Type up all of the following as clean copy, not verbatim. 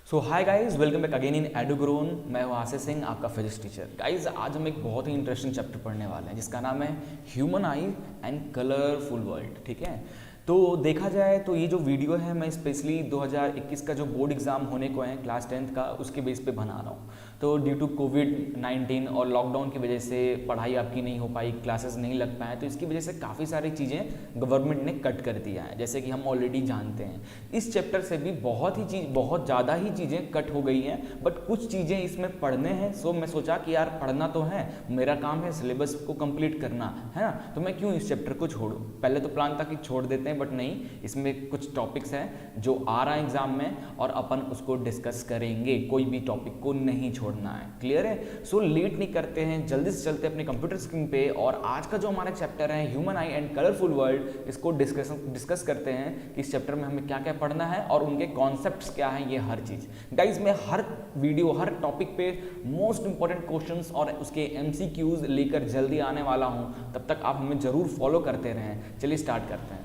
So hi guys, welcome back again in Edugrown. मैं हूं आशीष सिंह, आपका फिजिक्स टीचर। गाइज आज हम एक बहुत ही इंटरेस्टिंग चैप्टर पढ़ने वाले हैं जिसका नाम है human I and colourful world. ठीक है, तो देखा जाए तो ये जो वीडियो है मैं स्पेशली 2021 का जो बोर्ड एग्जाम होने को है क्लास 10th का, उसके बेस पे बना रहा हूँ। तो ड्यू टू कोविड-19 और लॉकडाउन की वजह से पढ़ाई आपकी नहीं हो पाई, क्लासेस नहीं लग पाए, तो इसकी वजह से काफ़ी सारी चीज़ें गवर्नमेंट ने कट कर दिया है, जैसे कि हम ऑलरेडी जानते हैं। इस चैप्टर से भी बहुत ज़्यादा ही चीज़ें कट हो गई हैं, बट कुछ चीज़ें इसमें पढ़ने हैं। सो मैं सोचा कि यार पढ़ना तो है, मेरा काम है सिलेबस को कंप्लीट करना, है ना, तो मैं क्यों इस चैप्टर को छोड़ूं। पहले तो प्लान था कि छोड़ देते हैं, बट नहीं, इसमें कुछ टॉपिक्स हैं जो आ रहा है एग्जाम में और अपन उसको डिस्कस करेंगे। कोई भी टॉपिक को नहीं छोड़ना है, क्लियर है। सो लेट नहीं करते हैं, जल्दी से चलते अपने कंप्यूटर स्क्रीन पे और आज का जो हमारा चैप्टर है human I and colourful world, इसको डिस्कस करते हैं कि इस चैप्टर में हमें क्या क्या पढ़ना है और उनके कॉन्सेप्ट्स क्या हैं, ये हर चीज़। गाइज मैं हर वीडियो हर टॉपिक पे मोस्ट इंपॉर्टेंट क्वेश्चंस और उसके MCQs लेकर जल्दी आने वाला हूँ, तब तक आप हमें जरूर फॉलो करते रहें। चलिए स्टार्ट करते हैं।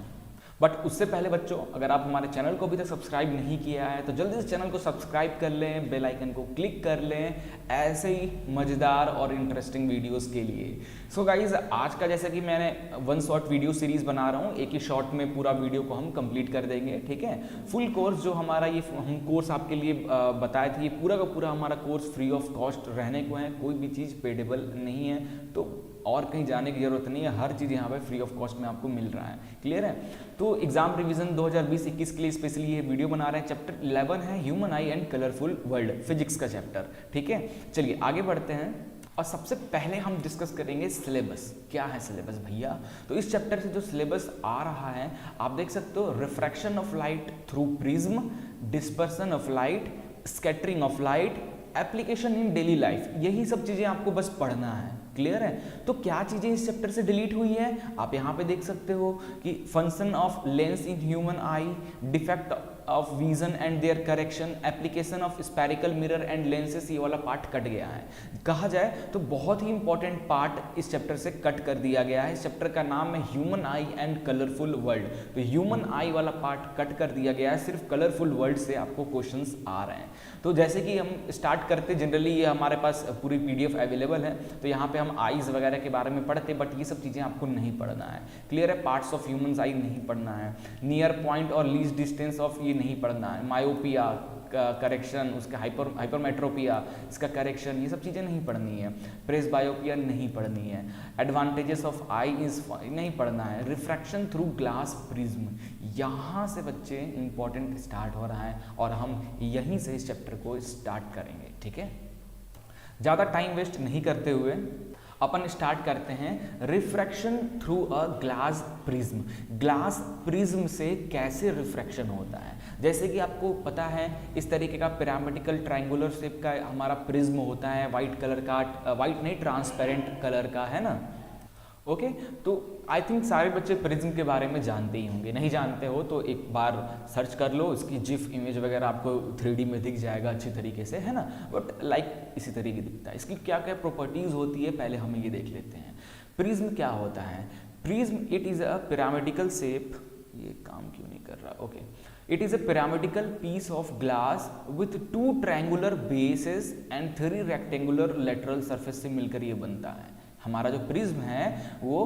बट उससे पहले बच्चों, अगर आप हमारे चैनल को अभी तक सब्सक्राइब नहीं किया है तो जल्दी से चैनल को सब्सक्राइब कर लें, बेल आइकन को क्लिक कर लें ऐसे ही मज़ेदार और इंटरेस्टिंग वीडियोस के लिए। सो गाइज आज का जैसे कि मैंने वन शॉट वीडियो सीरीज़ बना रहा हूँ, एक ही शॉट में पूरा वीडियो को हम कंप्लीट कर देंगे। ठीक है, फुल कोर्स जो हमारा ये हम कोर्स आपके लिए बताए थे, ये पूरा का पूरा हमारा कोर्स फ्री ऑफ कॉस्ट रहने को है, कोई भी चीज़ पेडेबल नहीं है, तो और कहीं जाने की जरूरत नहीं है, हर चीज़ यहाँ पे फ्री ऑफ कॉस्ट में आपको मिल रहा है। क्लियर है। तो एग्जाम रिवीजन 2020-21 के लिए स्पेशली ये वीडियो बना रहे हैं। चैप्टर 11 है human I and colourful world, physics का चैप्टर। ठीक है, चलिए आगे बढ़ते हैं और सबसे पहले हम डिस्कस करेंगे सिलेबस। क्या है सिलेबस भैया? तो इस चैप्टर से जो सिलेबस आ रहा है आप देख सकते हो, refraction of light through prism, dispersion of light, scattering of light, application in daily life, यही सब चीज़ें आपको बस पढ़ना है। क्लियर है। तो क्या चीज़ें इस चैप्टर से डिलीट हुई है आप यहाँ पे देख सकते हो कि function of lens in human eye, defect of vision and their correction, application of spherical mirror and lenses, ये वाला पार्ट कट गया है। कहा जाए तो बहुत ही इंपॉर्टेंट पार्ट इस चैप्टर से कट कर दिया गया है। इस चैप्टर का नाम है human I and colourful world, तो ह्यूमन आई वाला पार्ट कट कर दिया गया है, सिर्फ कलरफुल वर्ल्ड से आपको क्वेश्चंस आ रहे हैं। तो जैसे कि हम स्टार्ट करते, जनरली ये हमारे पास पूरी PDF अवेलेबल है, तो यहाँ पे हम आईज वगैरह के बारे में पढ़ते, बट ये सब चीज़ें आपको नहीं पढ़ना है। क्लियर है। पार्ट्स ऑफ ह्यूमन आई नहीं पढ़ना है, नियर पॉइंट और लीस्ट डिस्टेंस ऑफ ये नहीं पढ़ना है, मायोपिया का करेक्शन, उसका हाइपरमेट्रोपिया, इसका करेक्शन, ये सब चीज़ें नहीं पढ़नी है। प्रेस बायोपिया नहीं पढ़नी है, एडवांटेजेस ऑफ आई इज नहीं पढ़ना है, रिफ्रैक्शन थ्रू ग्लास प्रिज्म, यहाँ से बच्चे इंपॉर्टेंट स्टार्ट हो रहा है और हम यहीं से इस चैप्टर को स्टार्ट करेंगे। ठीक है, ज़्यादा टाइम वेस्ट नहीं करते हुए अपन स्टार्ट करते हैं। Refraction through a glass prism, glass prism से कैसे रिफ्रैक्शन होता है। जैसे कि आपको पता है इस तरीके का पिरामिडिकल ट्रायंगुलर शेप का हमारा प्रिज्म होता है, वाइट कलर का, वाइट नहीं ट्रांसपेरेंट कलर का, है ना। ओके, तो आई थिंक सारे बच्चे प्रिज्म के बारे में जानते ही होंगे, नहीं जानते हो तो एक बार सर्च कर लो, इसकी जिफ इमेज वगैरह आपको 3D में दिख जाएगा अच्छी तरीके से, है ना। बट लाइक इसी तरीके दिखता है। इसकी क्या क्या प्रॉपर्टीज़ होती है पहले हम ये देख लेते हैं। प्रिज्म क्या होता है? Prism it is a pyramidical shape, ये काम क्यों नहीं कर रहा, okay. It is a pyramidical piece of glass with 2 triangular bases and 3 rectangular lateral surface से मिलकर ये बनता है। हमारा जो प्रिज्म है वो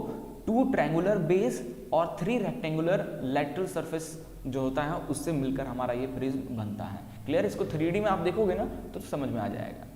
2 ट्रायंगुलर बेस और 3 रेक्टेंगुलर लेटरल सरफेस जो होता है उससे मिलकर हमारा ये प्रिज्म बनता है। क्लियर। इसको 3D में आप देखोगे ना तो समझ में आ जाएगा।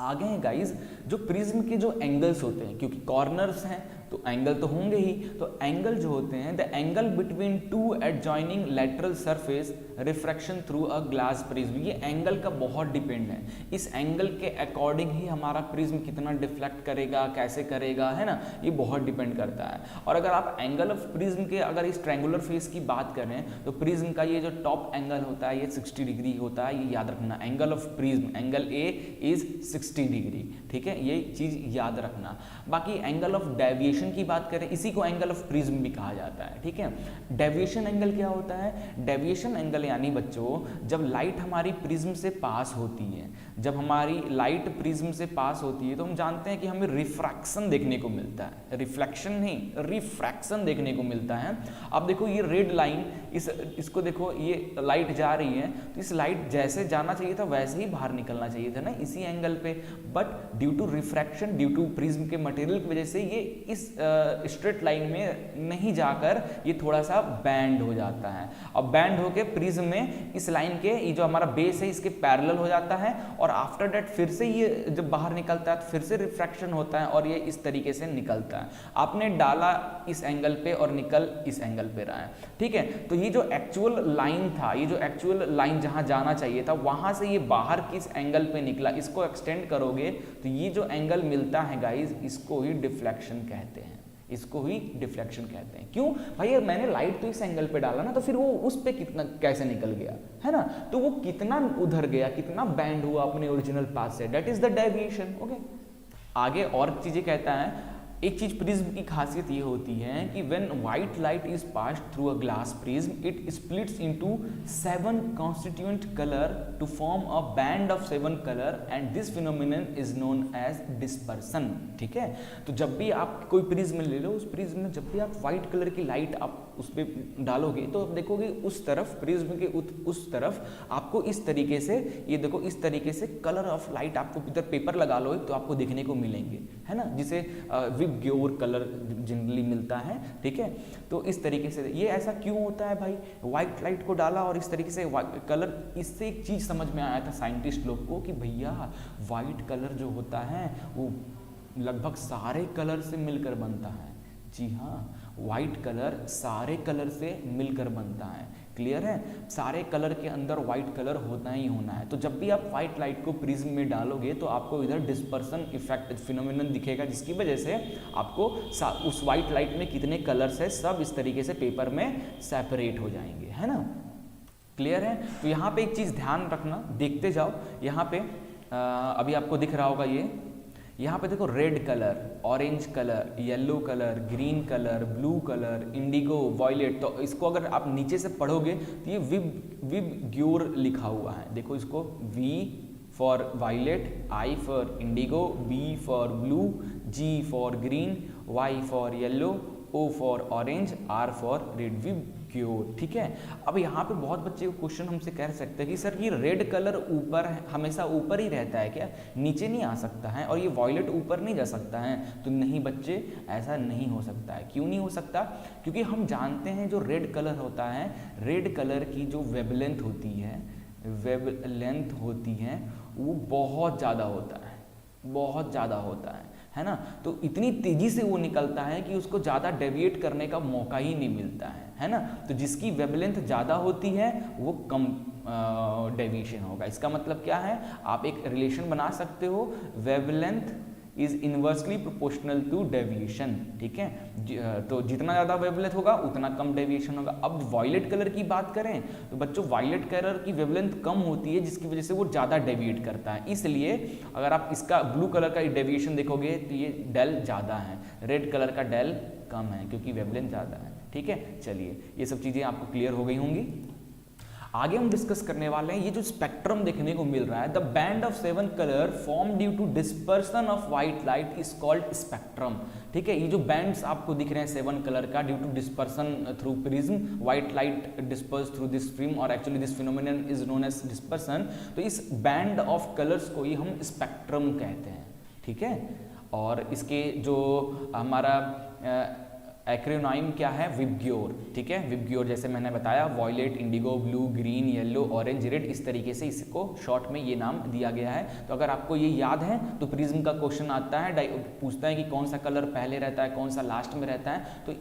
आगे हैं गाइज जो प्रिज्म के जो एंगल्स होते हैं, क्योंकि कॉर्नर्स हैं तो एंगल तो होंगे ही, तो एंगल जो होते हैं the angle between 2 adjoining lateral surface refraction through a glass prism, ये एंगल का बहुत डिपेंड है। इस एंगल के अकॉर्डिंग ही हमारा प्रिज्म कितना डिफ्लेक्ट करेगा, कैसे करेगा, है ना, ये बहुत डिपेंड करता है। और अगर आप एंगल ऑफ प्रिज्म के अगर इस ट्रायंगुलर फेस की बात करें तो प्रिज्म का ये जो टॉप एंगल होता है ये 60 डिग्री होता है, ये याद रखना। Angle of prism, angle A is 60 degree, ठीक है, ये चीज़ याद रखना। बाकी एंगल ऑफ डेविएशन डेविएशन की बात करें, इसी को एंगल ऑफ प्रिज्म भी कहा जाता है, ठीक है। डेविएशन एंगल क्या होता है? डेविएशन एंगल यानी बच्चों जब लाइट हमारी प्रिज्म से पास होती है, जब हमारी लाइट प्रिज्म से पास होती है तो हम जानते हैं कि हमें रिफ्रैक्शन देखने को मिलता है, रिफ्लेक्शन नहीं, रिफ्रैक्शन देखने को मिलता है। अब देखो ये रेड लाइन, इसको देखो, ये लाइट जा रही है तो इस लाइट जैसे जाना चाहिए था वैसे ही बाहर निकलना चाहिए था ना, इसी एंगल पे, but due to refraction, due to prism के मटेरियल की वजह से ये इस स्ट्रेट लाइन में नहीं जाकर ये थोड़ा सा बैंड हो जाता है। अब बैंड होके प्रिज्म में इस लाइन के ये जो हमारा बेस है इसके पैरेलल हो जाता है और आफ्टर दैट फिर से ये जब बाहर निकलता है तो फिर से रिफ्रैक्शन होता है और ये इस तरीके से निकलता है। आपने डाला इस एंगल पे और निकल इस एंगल पे रहा है, ठीक है। तो ये जो एक्चुअल लाइन था, ये जो एक्चुअल लाइन जहां जाना चाहिए था वहां से ये बाहर किस एंगल पे निकला, इसको एक्सटेंड करोगे तो ये जो एंगल मिलता है गाइज, इसको ही डिफ्लेक्शन कहते हैं, इसको ही डिफ्लेक्शन कहते हैं। क्यों भाई? मैंने लाइट तो इस एंगल पे डाला ना, तो फिर वो उस पे कितना कैसे निकल गया, है ना, तो वो कितना उधर गया, कितना बैंड हुआ अपने ओरिजिनल पाथ से, that is the deviation. Okay, आगे और चीजें कहता है। एक चीज प्रिज्म की खासियत ये होती है कि when white light is passed through a glass prism, it splits into 7 constituent colour to form a band of 7 colour and this phenomenon is known as dispersion, ठीक है। तो जब भी आप कोई प्रिज्म ले लो, उस प्रिज्म में जब भी आप व्हाइट कलर की लाइट आप उस पर डालोगे तो आप देखोगे उस तरफ, प्रिज्म के उस तरफ आपको इस तरीके से, ये देखो इस तरीके से कलर ऑफ लाइट आपको इधर पेपर लगा लो तो आपको देखने को मिलेंगे, है ना, जिसे विबग्योर कलर जनरली मिलता है, ठीक है। तो इस तरीके से ये ऐसा क्यों होता है भाई? व्हाइट लाइट को डाला और इस तरीके से कलर, इससे एक चीज समझ में आया था साइंटिस्ट लोग को कि भैया व्हाइट कलर जो होता है वो लगभग सारे कलर से मिलकर बनता है। जी हाँ, व्हाइट कलर सारे कलर से मिलकर बनता है, क्लियर है। सारे कलर के अंदर व्हाइट कलर होना ही होना है। तो जब भी आप व्हाइट लाइट को प्रिज्म में डालोगे तो आपको इधर डिस्पर्सन इफेक्ट फिनोमिनन दिखेगा, जिसकी वजह से आपको उस व्हाइट लाइट में कितने कलर्स है सब इस तरीके से पेपर में सेपरेट हो जाएंगे, है ना, क्लियर है। तो यहाँ पे एक चीज ध्यान रखना, देखते जाओ। यहाँ पे अभी आपको दिख रहा होगा ये, यहाँ पे देखो red colour, orange colour, yellow colour, green colour, blue colour, indigo, violet. तो इसको अगर आप नीचे से पढ़ोगे तो ये विबग्योर लिखा हुआ है। देखो इसको, V for violet, I for indigo, B for blue, G for green, Y for yellow, O for orange, R for red, VIBGYOR, ठीक है। अब यहाँ पे बहुत बच्चे को क्वेश्चन हमसे कह सकते हैं कि सर ये रेड कलर ऊपर हमेशा ऊपर ही रहता है क्या, नीचे नहीं आ सकता है, और ये वॉयलेट ऊपर नहीं जा सकता है? तो नहीं बच्चे, ऐसा नहीं हो सकता है। क्यों नहीं हो सकता? क्योंकि हम जानते हैं जो रेड कलर होता है, रेड कलर की जो वेवलेंथ होती है, वेवलेंथ होती है वो बहुत ज़्यादा होता है, बहुत ज़्यादा होता है ना। तो इतनी तेजी से वो निकलता है कि उसको ज़्यादा डेविएट करने का मौका ही नहीं मिलता है ना। तो जिसकी वेवलेंथ ज़्यादा होती है वो कम डेविएशन होगा। इसका मतलब क्या है? आप एक रिलेशन बना सकते हो, wavelength is inversely proportional to deviation, ठीक है। तो जितना ज़्यादा वेवलेंथ होगा उतना कम डेविएशन होगा। अब वॉयलेट कलर की बात करें तो बच्चों वॉयलेट कलर की वेवलेंथ कम होती है, जिसकी वजह से वो ज़्यादा डेविएट करता है। इसलिए अगर आप इसका ब्लू कलर का डेविएशन देखोगे तो ये डेल ज़्यादा है, रेड कलर का डेल कम है, क्योंकि वेवलेंथ ज़्यादा है, ठीक है। चलिए, ये सब चीज़ें आपको क्लियर हो गई होंगी। आगे हम डिस्कस करने वाले हैं ये जो स्पेक्ट्रम देखने को मिल रहा है, the band of 7 colour form due to dispersion of white light is called spectrum, ठीक है। ये जो बैंड्स आपको दिख रहे हैं 7 कलर का, due to dispersion through prism, white light disperse through this film, और actually this phenomenon is known as dispersion. तो इस बैंड ऑफ कलर्स को ही हम स्पेक्ट्रम कहते हैं, ठीक है। और इसके जो हमारा एक्रोनाइम क्या है? विबग्योर, ठीक है। विबग्योर जैसे मैंने बताया, violet, indigo, blue, green, yellow, orange, red, इस तरीके से इसको शॉर्ट में ये नाम दिया गया है। तो अगर आपको ये याद है तो प्रिज्म का क्वेश्चन आता है, पूछता है कि कौन सा कलर पहले रहता है, कौन सा लास्ट में रहता है। तो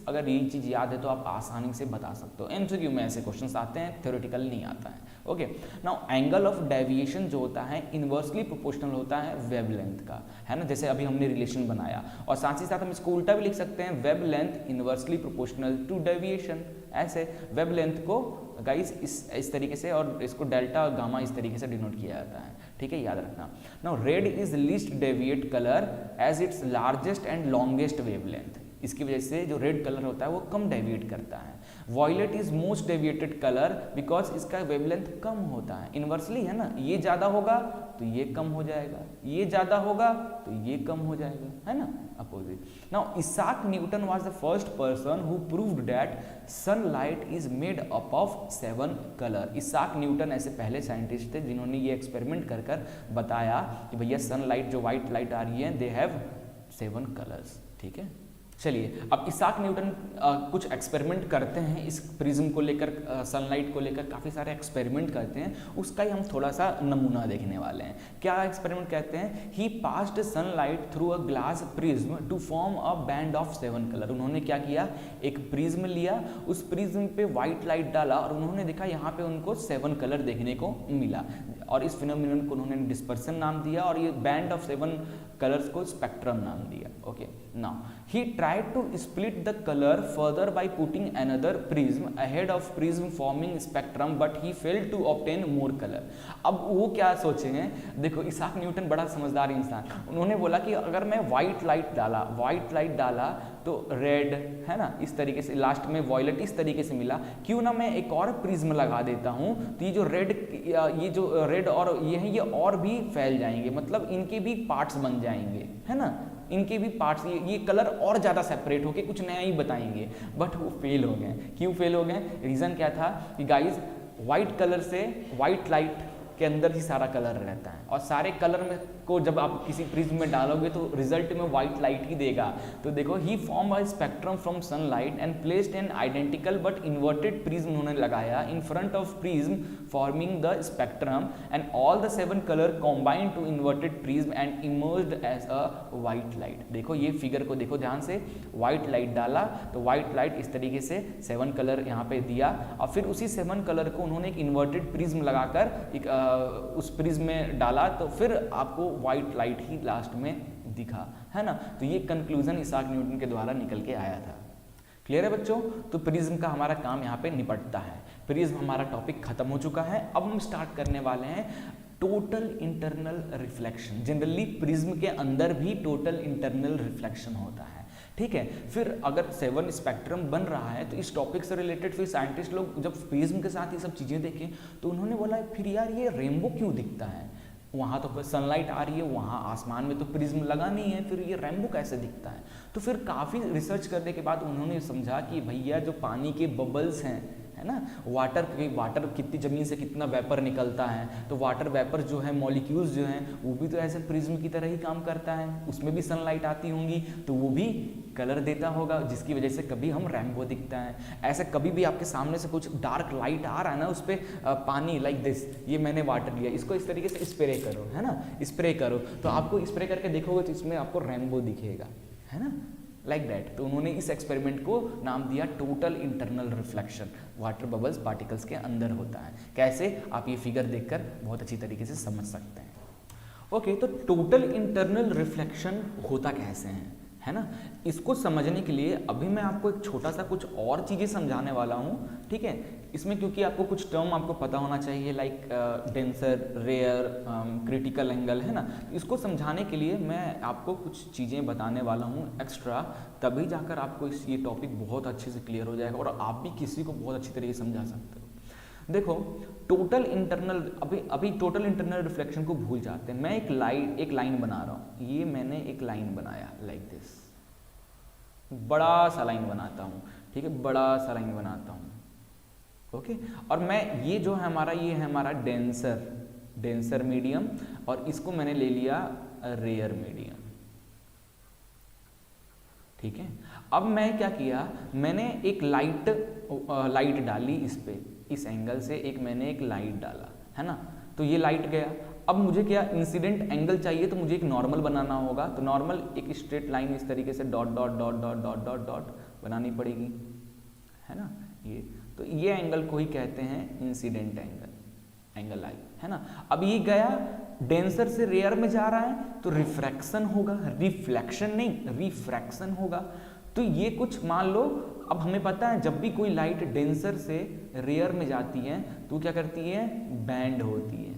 अगर ये चीज़ याद है तो आप आसानी से बता सकते हो। एमसीक्यू में ऐसे क्वेश्चन आते हैं, थ्योरेटिकल नहीं आता है। Okay, now angle of deviation जो होता है इनवर्सली प्रोपोर्शनल होता है वेवलेंथ का, है ना। जैसे अभी हमने रिलेशन बनाया, और साथ ही साथ हम इसको उल्टा भी लिख सकते हैं, wavelength inversely proportional to deviation, ऐसे वेवलेंथ को गाइस इस तरीके से, और इसको डेल्टा गामा इस तरीके से डिनोट किया जाता है, ठीक है, याद रखना। Now red is least deviate colour as its largest and longest wavelength, इसकी वजह से जो रेड कलर होता है वो कम डेविएट करता है। Violet is most deviated colour because इसका वेवलेंथ कम होता है, इनवर्सली है ना, ये ज्यादा होगा तो ये कम हो जाएगा, ये ज्यादा होगा तो ये कम हो जाएगा, है ना, opposite. Now Isaac Newton was the first person who proved that sunlight is made up of 7 colour. Isaac Newton ऐसे पहले साइंटिस्ट थे जिन्होंने ये एक्सपेरिमेंट कर बताया कि भैया सनलाइट जो व्हाइट लाइट आ रही है दे हैव 7 कलर्स, ठीक है। चलिए अब इसाक न्यूटन कुछ एक्सपेरिमेंट करते हैं इस प्रिज्म को लेकर, सनलाइट को लेकर काफ़ी सारे एक्सपेरिमेंट करते हैं, उसका ही हम थोड़ा सा नमूना देखने वाले हैं। क्या एक्सपेरिमेंट कहते हैं? He passed sunlight through a glass prism to form a band of 7 colour. उन्होंने क्या किया, एक प्रिज्म लिया, उस प्रिज्म पे व्हाइट लाइट डाला और उन्होंने देखा यहाँ पे उनको 7 कलर देखने को मिला, और इस फिनोमिनन को उन्होंने डिस्पर्सन नाम दिया, और ये बैंड ऑफ 7 कलर्स को स्पेक्ट्रम नाम दिया। Okay, now he tried to split the colour further by putting another prism ahead of prism forming spectrum but he failed to obtain more colour. अब वो क्या सोचे हैं, देखो इसाक न्यूटन बड़ा समझदार इंसान, उन्होंने बोला कि अगर मैं व्हाइट लाइट डाला तो रेड, है ना, इस तरीके से, लास्ट में वॉयलेट इस तरीके से मिला, क्यों ना मैं एक और प्रिज्म लगा देता हूँ, तो ये जो रेड और ये हैं ये और भी फैल जाएंगे, मतलब इनके भी पार्ट्स बन जाएंगे, है ना, इनके भी पार्ट्स, ये कलर और ज़्यादा सेपरेट होके कुछ नया ही बताएंगे। बट वो फेल हो गए। क्यों फेल हो गए? रीज़न क्या था कि गाइज व्हाइट कलर से, व्हाइट लाइट के अंदर ही सारा कलर रहता है, और सारे कलर में को जब आप किसी प्रिज्म में डालोगे तो रिजल्ट में व्हाइट लाइट ही देगा। तो देखो he form a spectrum from sunlight and placed an identical but inverted prism उन्होंने लगाया in front of prism forming the spectrum and all the 7 colour combined to inverted prism and emerged as a white light. देखो ये figure को देखो ध्यान से, white light डाला तो व्हाइट लाइट इस तरीके से 7 कलर यहाँ पे दिया, और फिर उसी 7 कलर को उन्होंने एक इन्वर्टेड प्रिज्म लगाकर उस प्रिज्म में डाला, तो फिर आपको व्हाइट लाइट ही लास्ट में दिखा, है ना। तो ये कंक्लूजन इसाक न्यूटन के द्वारा निकल के आया था। क्लियर है बच्चों? तो प्रिज्म का हमारा काम यहाँ पे निपटता है। प्रिज्म हमारा टॉपिक खत्म हो चुका है। अब हम स्टार्ट करने वाले हैं total internal reflection. Generally prism के अंदर भी टोटल इंटरनल रिफ्लेक्शन होता है, ठीक है। फिर अगर 7 स्पेक्ट्रम बन रहा है तो इस टॉपिक से रिलेटेड फिर साइंटिस्ट लोग जब प्रिज्म के साथ ये सब चीज़ें देखें तो उन्होंने बोला फिर यार ये रेनबो क्यों दिखता है, वहाँ तो सनलाइट आ रही है, वहाँ आसमान में तो प्रिज्म लगा नहीं है, फिर ये रेनबो कैसे दिखता है। तो फिर काफ़ी रिसर्च करने के बाद उन्होंने समझा कि भैया जो पानी के बबल्स हैं, है ना, वाटर कितनी ज़मीन से कितना वेपर निकलता है, तो वाटर वेपर जो है, मॉलिक्यूल्स जो हैं, वो भी तो ऐसे प्रिज्म की तरह ही काम करता है, उसमें भी सनलाइट आती होंगी तो वो भी कलर देता होगा, जिसकी वजह से कभी हम रेनबो दिखता है। ऐसे कभी भी आपके सामने से कुछ डार्क लाइट आ रहा है ना, उस पर पानी लाइक दिस, ये मैंने वाटर लिया, इसको इस तरीके से स्प्रे करो, है ना, स्प्रे करो, तो आपको स्प्रे करके देखोगे तो इसमें आपको रेनबो दिखेगा, है ना, लाइक दैट। तो उन्होंने इस एक्सपेरिमेंट को नाम दिया total internal reflection. Water bubbles particles के अंदर होता है। कैसे? आप ये फिगर देखकर बहुत अच्छी तरीके से समझ सकते हैं। ओके, तो टोटल इंटरनल रिफ्लेक्शन होता कैसे है ना, इसको समझने के लिए अभी मैं आपको एक छोटा सा कुछ और चीज़ें समझाने वाला हूँ, ठीक है। इसमें क्योंकि आपको कुछ टर्म आपको पता होना चाहिए, like denser, rare, critical angle, है ना। इसको समझाने के लिए मैं आपको कुछ चीज़ें बताने वाला हूँ एक्स्ट्रा, तभी जाकर आपको ये टॉपिक बहुत अच्छे से क्लियर हो जाएगा और आप भी किसी को बहुत अच्छी तरीके से समझा सकते हो। देखो टोटल इंटरनल, अभी टोटल इंटरनल रिफ्लेक्शन को भूल जाते हैं। मैं एक लाइन बना रहा हूँ, ये मैंने एक लाइन बनाया लाइक दिस, बड़ा सा लाइन बनाता हूँ, ठीक है, बड़ा सा लाइन बनाता हूँ, ओके। और मैं ये जो है हमारा, ये है हमारा डेंसर मीडियम, और इसको मैंने ले लिया रेयर मीडियम, ठीक है। अब मैं क्या किया, मैंने एक लाइट डाली इस पे, इस एंगल से मैंने एक लाइट डाला, है ना, तो ये लाइट गया। अब मुझे क्या इंसिडेंट एंगल चाहिए, तो मुझे एक नॉर्मल बनाना होगा, तो नॉर्मल एक स्ट्रेट लाइन इस तरीके से dot dot dot dot dot dot dot बनानी पड़ेगी, है ना। तो ये एंगल को ही कहते हैं इंसिडेंट एंगल आई, है ना। अब ये गया डेंसर से रेयर में जा रहा है तो रिफ्रैक्शन होगा, रिफ्लेक्शन नहीं, रिफ्रैक्शन होगा। तो ये कुछ मान लो, अब हमें पता है जब भी कोई लाइट डेंसर से रेयर में जाती है तो क्या करती है, बैंड होती है,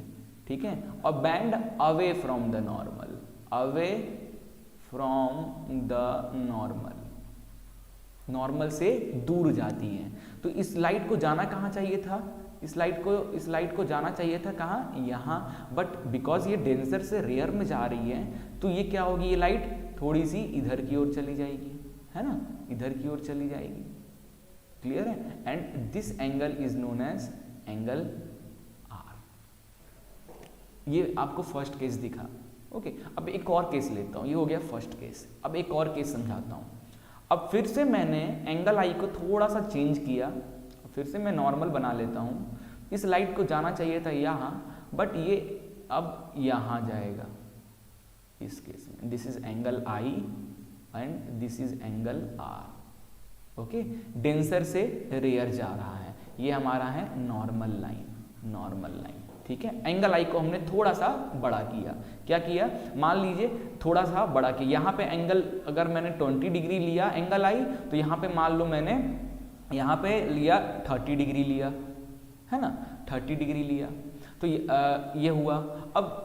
ठीक है, और band away from the normal, away from the normal, normal से दूर जाती है। तो इस लाइट को जाना कहाँ चाहिए था, इस लाइट को जाना चाहिए था कहाँ, यहाँ, बट बिकॉज ये डेंसर से रेयर में जा रही है तो ये क्या होगी, ये लाइट थोड़ी सी इधर की ओर चली जाएगी, है ना, इधर की ओर चली जाएगी। क्लियर है? And this angle is known as angle R. ये आपको फर्स्ट केस दिखा। ओके, अब एक और केस लेता हूं, ये हो गया फर्स्ट केस। अब एक और केस समझाता हूं। अब फिर से मैंने एंगल आई को थोड़ा सा चेंज किया, फिर से मैं नॉर्मल बना लेता हूं। इस लाइट को जाना चाहिए था यहाँ, बट ये अब यहाँ जाएगा इस केस में। This is angle I and this is angle R. Okay, denser से रेयर जा रहा है, ये हमारा है नॉर्मल लाइन, नॉर्मल लाइन, ठीक है। एंगल आई को हमने थोड़ा सा बड़ा किया, क्या किया, मान लीजिए थोड़ा सा बड़ा किया। यहाँ पे एंगल अगर मैंने 20 डिग्री लिया एंगल आई, तो यहाँ पे मान लो मैंने यहाँ पे लिया 30 डिग्री लिया, है ना, 30 डिग्री लिया, तो ये हुआ। अब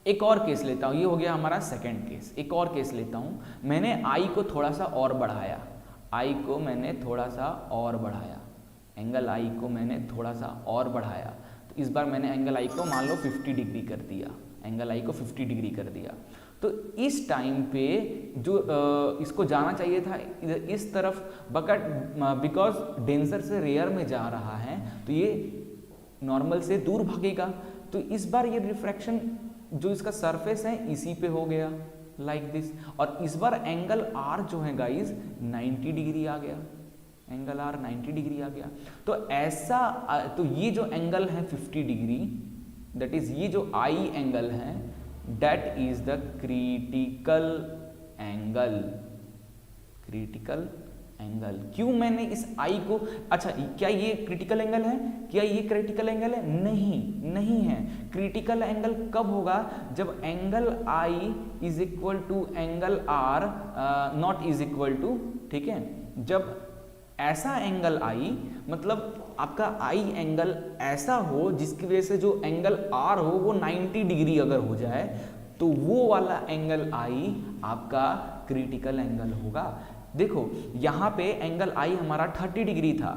एक और केस लेता हूँ, ये हो गया हमारा सेकंड केस। एक और केस लेता हूँ, मैंने आई को थोड़ा सा और बढ़ाया, आई को मैंने थोड़ा सा और बढ़ाया, एंगल आई को मैंने थोड़ा सा और बढ़ाया। तो इस बार मैंने एंगल आई को मान लो 50 डिग्री कर दिया, एंगल आई को 50 डिग्री कर दिया। तो इस टाइम पे जो इसको जाना चाहिए था इस तरफ, बट बिकॉज डेंसर से रेयर में जा रहा है तो ये नॉर्मल से दूर भागेगा। तो इस बार ये रिफ्रैक्शन जो इसका सरफेस है इसी पे हो गया, लाइक दिस। और इस बार एंगल आर जो है गाइज 90 डिग्री आ गया, एंगल आर 90 डिग्री आ गया। तो ऐसा, तो ये जो एंगल है 50 डिग्री, दैट इज ये जो आई एंगल है, that is the critical angle, critical angle. क्यों मैंने इस आई को, अच्छा क्या ये क्रिटिकल एंगल है, क्या ये क्रिटिकल एंगल है, नहीं, नहीं है। क्रिटिकल एंगल कब होगा, जब angle I is equal to angle R not is equal to, ठीक है। जब ऐसा एंगल आई, मतलब आपका आई एंगल ऐसा हो जिसकी वजह से जो एंगल आर हो वो 90 डिग्री अगर हो जाए, तो वो वाला एंगल आई आपका क्रिटिकल एंगल होगा। देखो यहाँ पे एंगल आई हमारा 30 डिग्री था,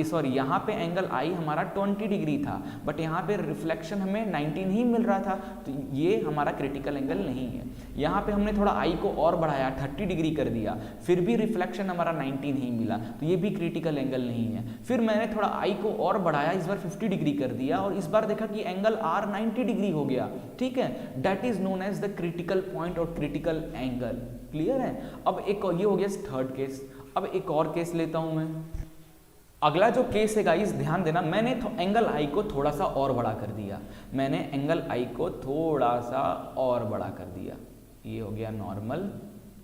सॉरी यहाँ पे एंगल आई हमारा 20 डिग्री था, बट यहाँ पे रिफ्लेक्शन हमें 19 ही मिल रहा था, तो ये हमारा क्रिटिकल एंगल नहीं है। यहाँ पे हमने थोड़ा आई को और बढ़ाया, 30 डिग्री कर दिया, फिर भी रिफ्लेक्शन हमारा 19 ही मिला, तो ये भी क्रिटिकल एंगल नहीं है। फिर मैंने थोड़ा आई को और बढ़ाया, इस बार 50 डिग्री कर दिया, और इस बार देखा कि एंगल आर 90 डिग्री हो गया, ठीक है। That is known as the critical point और क्रिटिकल एंगल। क्लियर है? अब एक ये हो गया थर्ड केस। अब एक और केस लेता हूं मैं। अगला जो केस है गाइस, ध्यान देना, मैंने एंगल आई को थोड़ा सा और बड़ा कर दिया, मैंने एंगल आई को थोड़ा सा और बड़ा कर दिया, ये हो गया नॉर्मल,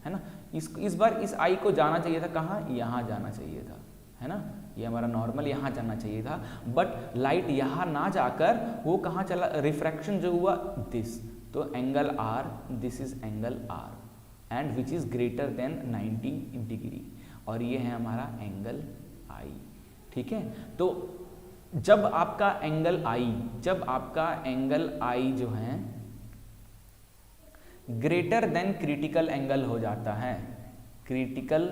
है ना। इस बार इस आई को जाना चाहिए था कहाँ, यहाँ जाना चाहिए था, है ना, ये हमारा नॉर्मल यहाँ जाना चाहिए था, बट लाइट यहाँ ना जाकर वो कहाँ चला, रिफ्रैक्शन जो हुआ दिस, तो angle R, this is angle R and which is greater than 90 degree, और ये है हमारा एंगल आई, ठीक है। तो जब आपका एंगल आई जो है ग्रेटर देन क्रिटिकल एंगल हो जाता है, क्रिटिकल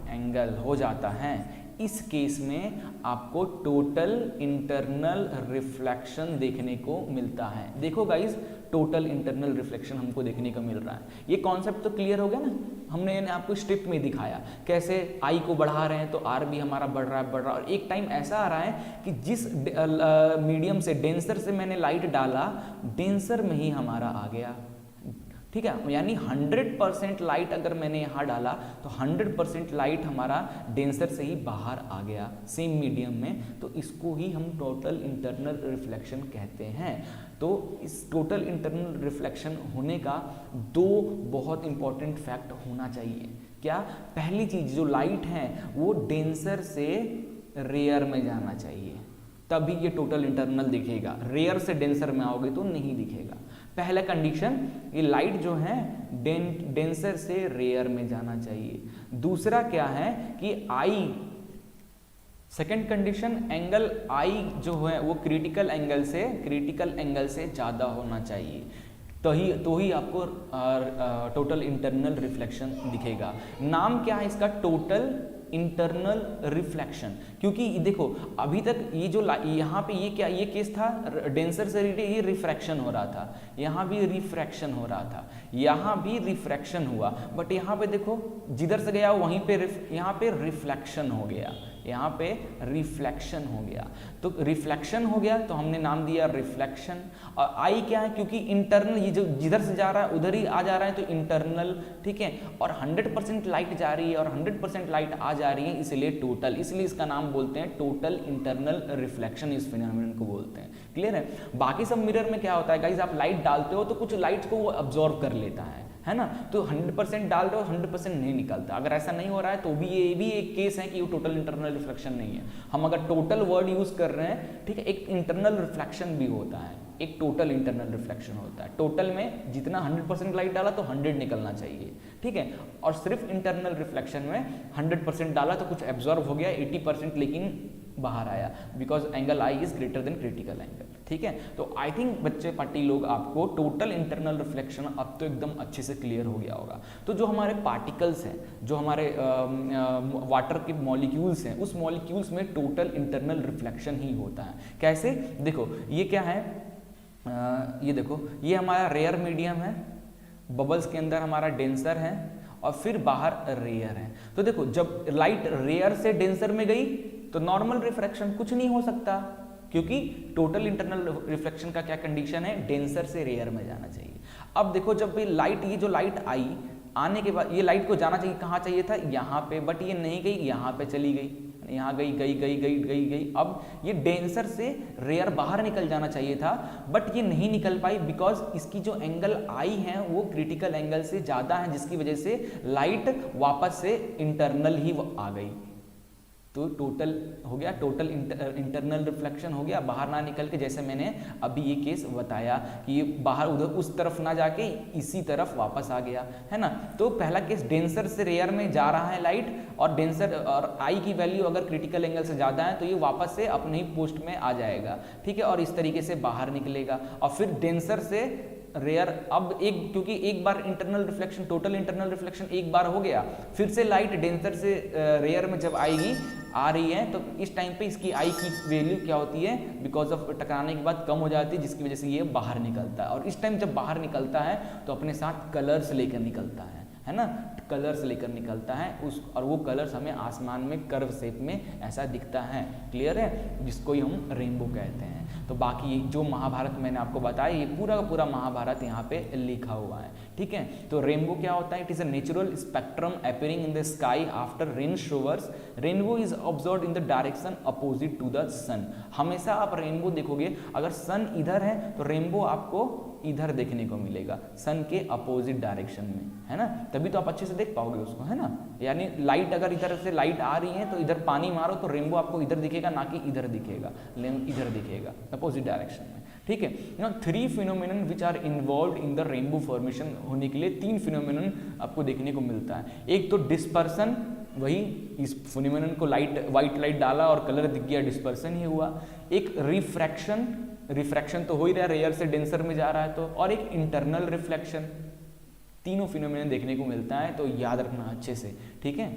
एंगल हो जाता है, इस केस में आपको टोटल इंटरनल रिफ्लेक्शन देखने को मिलता है। देखो गाइज, टोटल इंटरनल रिफ्लेक्शन हमको देखने को मिल रहा है। ये कॉन्सेप्ट तो क्लियर हो गया ना, हमने आपको स्ट्रिप में दिखाया कैसे आई को बढ़ा रहे हैं तो आर भी हमारा बढ़ रहा है, और एक टाइम ऐसा आ रहा है कि जिस मीडियम से, डेंसर से मैंने लाइट डाला, डेंसर में ही हमारा आ गया, ठीक है। यानी 100% लाइट अगर मैंने यहाँ डाला तो 100% लाइट हमारा डेंसर से ही बाहर आ गया सेम मीडियम में, तो इसको ही हम टोटल इंटरनल रिफ्लेक्शन कहते हैं। तो इस टोटल इंटरनल रिफ्लेक्शन होने का दो बहुत इंपॉर्टेंट फैक्ट होना चाहिए। क्या? पहली चीज, जो लाइट है वो डेंसर से रेयर में जाना चाहिए, तभी ये टोटल इंटरनल दिखेगा। रेयर से डेंसर में आओगे तो नहीं दिखेगा। पहला कंडीशन, ये लाइट जो है डेंसर से रेयर में जाना चाहिए। दूसरा क्या है कि आई, सेकेंड कंडीशन, एंगल आई जो है वो क्रिटिकल एंगल से ज़्यादा होना चाहिए, तो ही आपको टोटल इंटरनल रिफ्लेक्शन दिखेगा। नाम क्या है इसका? Total internal reflection. क्योंकि देखो अभी तक ये जो यहाँ पे ये केस था डेंसर से ये रिफ्रैक्शन हो रहा था, यहाँ भी रिफ्रैक्शन हो रहा था, यहाँ भी रिफ्रैक्शन हुआ, बट यहाँ पे देखो जिधर से गया वहीं पे यहाँ पे रिफ्लेक्शन हो गया, यहाँ पे रिफ्लेक्शन हो गया। तो रिफ्लेक्शन हो गया तो हमने नाम दिया रिफ्लेक्शन। और आई क्या है? क्योंकि इंटरनल, ये जो जिधर से जा रहा है उधर ही आ जा रहा है, तो इंटरनल, ठीक है। और 100% लाइट जा रही है और 100% लाइट आ जा रही है, इसलिए टोटल, इसलिए इसका नाम बोलते हैं टोटल इंटरनल रिफ्लेक्शन, इस फिनोमेनन को बोलते हैं। क्लियर है? बाकी सब मिरर में क्या होता है गाइस, आप लाइट डालते हो तो कुछ लाइट को वो अब्जॉर्ब कर लेता है ना, तो 100% डाल रहे हो 100% नहीं निकलता। अगर ऐसा नहीं हो रहा है तो भी ये भी एक केस है कि वो टोटल इंटरनल रिफ्लेक्शन नहीं है। हम अगर टोटल वर्ड यूज कर रहे हैं, ठीक है, एक इंटरनल रिफ्लेक्शन भी होता है, एक टोटल इंटरनल रिफ्लेक्शन होता है। टोटल में जितना 100% लाइट डाला तो 100 निकलना चाहिए, ठीक है। और सिर्फ इंटरनल रिफ्लेक्शन में 100% डाला तो कुछ एब्जॉर्ब हो गया, 80% लेकिन बाहर आया, because angle I is greater than critical angle, ठीक है। तो आई थिंक बच्चे पार्टी लोग आपको टोटल इंटरनल रिफ्लेक्शन अब तो एकदम अच्छे से क्लियर हो गया होगा। तो जो हमारे पार्टिकल्स हैं, जो हमारे वाटर के मॉलिक्यूल्स हैं, उस मॉलिक्यूल्स में टोटल इंटरनल रिफ्लेक्शन ही होता है। कैसे? देखो ये क्या है, ये देखो ये हमारा रेयर मीडियम है, बबल्स के अंदर हमारा डेंसर है और फिर बाहर रेयर है। तो देखो जब लाइट रेयर से डेंसर में गई तो नॉर्मल रिफ्रैक्शन कुछ नहीं हो सकता, क्योंकि टोटल इंटरनल रिफ्लेक्शन का क्या कंडीशन है? डेंसर से रेयर में जाना चाहिए। अब देखो जब ये जो लाइट आई, आने के बाद ये लाइट को जाना चाहिए, कहाँ चाहिए था? यहाँ पे, बट ये नहीं गई, यहाँ पे चली गई, यहाँ गई। अब ये डेंसर से रेयर बाहर निकल जाना चाहिए था, बट ये नहीं निकल पाई, बिकॉज इसकी जो एंगल आई है वो क्रिटिकल एंगल से ज़्यादा है, जिसकी वजह से लाइट वापस से इंटरनल ही आ गई। तो टोटल हो गया, टोटल इंटरनल रिफ्लेक्शन हो गया, बाहर ना निकल के, जैसे मैंने अभी ये केस बताया कि ये बाहर उधर उस तरफ ना जाके इसी तरफ वापस आ गया, है ना। तो पहला केस डेंसर से रेयर में जा रहा है लाइट, और डेंसर और आई की वैल्यू अगर क्रिटिकल एंगल से ज़्यादा है तो ये वापस से अपने ही पोस्ट में आ जाएगा, ठीक है, और इस तरीके से बाहर निकलेगा। और फिर डेंसर से रेयर, अब क्योंकि एक बार internal reflection, total internal reflection एक बार हो गया, फिर से लाइट डेंसर से रेयर में जब आ रही है तो इस टाइम पे इसकी आई की वैल्यू क्या होती है? बिकॉज ऑफ टकराने के बाद कम हो जाती है, जिसकी वजह से ये बाहर निकलता है। और इस टाइम जब बाहर निकलता है तो अपने साथ कलर्स लेकर निकलता है ना, कलर्स लेकर निकलता है और वो कलर्स हमें आसमान में कर्व शेप में ऐसा दिखता है। क्लियर है? जिसको ही हम रेनबो कहते हैं। तो बाकी जो महाभारत मैंने आपको बताया, ये पूरा का पूरा महाभारत यहाँ पे लिखा हुआ है, ठीक है। तो रेनबो क्या होता है? It is a natural spectrum appearing in the sky after rain showers. Rainbow is observed in the direction opposite to the sun. हमेशा आप रेनबो देखोगे, अगर सन इधर है तो रेनबो आपको इधर देखने को मिलेगा, सन के अपोजिट डायरेक्शन में, है ना। तभी तो आप अच्छे से देख पाओगे उसको, है ना। यानी लाइट, अगर इधर से लाइट आ रही है तो इधर पानी मारो तो रेनबो आपको इधर दिखेगा, ना कि इधर दिखेगा, इधर दिखेगा अपोजिट डायरेक्शन में, ठीक है। 3 phenomenon which are involve in the rainbow formation होने के लिए 3 फिनोमिनन आपको देखने को मिलता है। एक तो डिस्पर्सन, वही इस फिनोमिनन को व्हाइट लाइट डाला और कलर दिख गया, डिस्पर्सन ही हुआ। एक रिफ्रैक्शन तो हो ही रहा है, रेयर से डेंसर में जा रहा है तो, और एक इंटरनल रिफ्लेक्शन। तीनों फिनोमिनन देखने को मिलता है, तो याद रखना अच्छे से, ठीक है।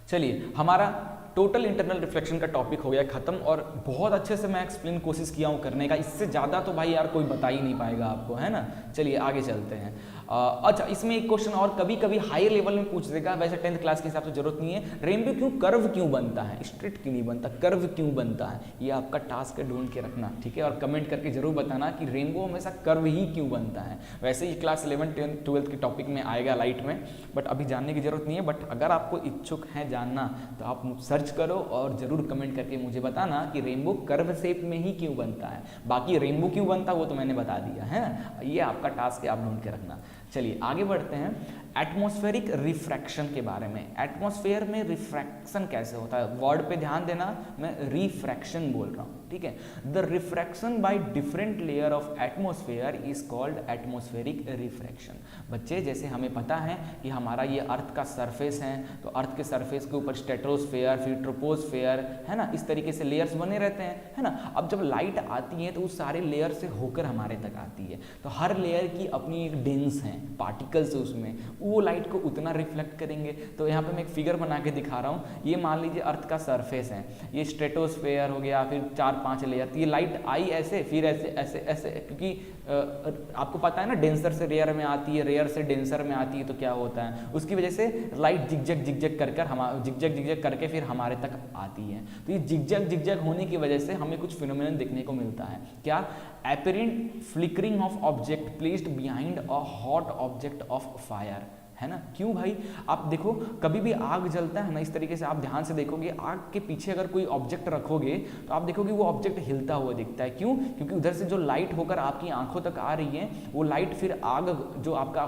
चलिए, हमारा टोटल इंटरनल रिफ्लेक्शन का टॉपिक हो गया खत्म, और बहुत अच्छे से मैं एक्सप्लेन कोशिश किया हूँ करने का। इससे ज़्यादा तो भाई यार कोई बता ही नहीं पाएगा आपको, है ना। चलिए आगे चलते हैं। अच्छा, इसमें एक क्वेश्चन और कभी कभी हायर लेवल में पूछ देगा, वैसे 10th क्लास के हिसाब से जरूरत नहीं है। रेनबो कर्व क्यों बनता है? स्ट्रेट क्यों नहीं बनता, कर्व क्यों बनता है? ये आपका टास्क है, ढूंढ के रखना, ठीक है। और कमेंट करके जरूर बताना कि रेनबो हमेशा कर्व ही क्यों बनता है। वैसे ही क्लास 11, 10th, 12th के टॉपिक में आएगा लाइट में, बट अभी जानने की जरूरत नहीं है। बट अगर आपको इच्छुक है जानना तो आप सर्च करो और जरूर कमेंट करके मुझे बताना कि रेनबो कर्व शेप में ही क्यों बनता है। बाकी रेनबो क्यों बनता है वो तो मैंने बता दिया है ना, ये आपका टास्क है, आप ढूंढ के रखना। चलिए आगे बढ़ते हैं। एटमॉस्फेरिक रिफ्रैक्शन के बारे में। एटमॉस्फेयर में रिफ्रैक्शन कैसे होता है, वर्ड पे ध्यान देना, मैं रिफ्रैक्शन बोल रहा हूँ, ठीक है। The refraction by different layer of atmosphere is called atmospheric refraction. बच्चे जैसे हमें पता है कि हमारा ये अर्थ का सरफेस है, तो अर्थ के सरफेस के ऊपर स्ट्रेटोस्फेयर, फिर ट्रोपोस्फेयर, है ना, इस तरीके से लेयर्स बने रहते हैं, है ना। अब जब लाइट आती है तो उस सारे लेयर से होकर हमारे तक आती है, तो हर लेयर की अपनी एक डेंस है, पार्टिकल्स है उसमें, वो लाइट को उतना रिफ्लेक्ट करेंगे। तो यहाँ पे मैं एक फिगर बना के दिखा रहा हूँ, ये मान लीजिए अर्थ का सरफेस है, ये स्ट्रेटोस्फेयर हो गया, फिर 4-5 लेयर, तो ये लाइट आई ऐसे, फिर ऐसे ऐसे ऐसे, क्योंकि आपको पता है ना डेंसर से रेयर में आती है, रेयर से डेंसर में आती है, तो क्या होता है उसकी वजह से लाइट जिगजैग जिगजैग कर हम जिगजैग करके फिर हमारे तक आती है। तो ये जिगजैग होने की वजह से हमें कुछ फिनोमेनन देखने को मिलता है, क्या, apparent flickering of object placed behind a hot object of fire, है ना। क्यों भाई, आप देखो कभी भी आग जलता है ना, इस तरीके से आप ध्यान से देखोगे, आग के पीछे अगर कोई ऑब्जेक्ट रखोगे तो आप देखोगे वो ऑब्जेक्ट हिलता हुआ दिखता है। क्यों, क्योंकि उधर से जो लाइट होकर आपकी आंखों तक आ रही है, वो लाइट फिर आग जो आपका